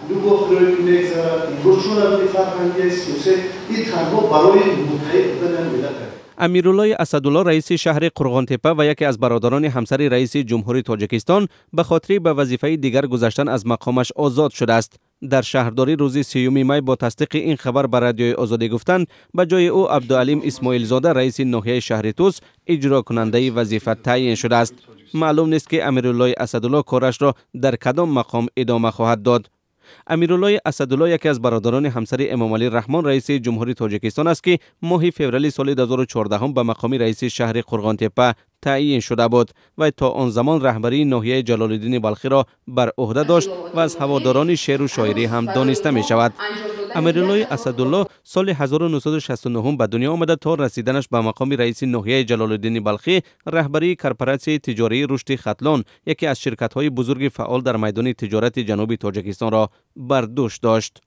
любов к روشن فرهنگی سیاسی این تنها برای متحد بودن ملت است. امیرالله اسدالله رئیس شهر قرغانتپه و یکی از برادران همسر رئیس جمهوری تاجیکستان به خاطر به وظیفه دیگر گذشتن از مقامش آزاد شده است. در شهرداری روز 30 می با تصدیق این خبر به رادیوی آزادی گفتند به جای او عبدالعلیم اسماعیل زاده رئیس ناحیه شهر توس اجرا کننده وظیفه تعیین شده است. معلوم نیست که امیرالله اسدالله کارش را در کدام مقام ادامه خواهد داد. امیرالله اسدالله یکی از برادران همسر امام علی رحمان رئیس جمهوری تاجیکستان است که ماه فوریه سال 2014 به مقام رئیس شهر قرغانتپه تعیین شده بود و تا آن زمان رهبری ناحیه جلال الدین بلخی را بر عهده داشت و از هواداران شعر و شاعری هم دانسته می شود. امیرالله اسدالله سال 1969 به دنیا آمده تا رسیدنش به مقام رئیس ناحیه جلال الدین بلخی رهبری کارپوراسی تجاری رشد ختلان یکی از شرکت‌های بزرگ فعال در میدان تجارت جنوبی تاجیکستان را بر دوش داشت.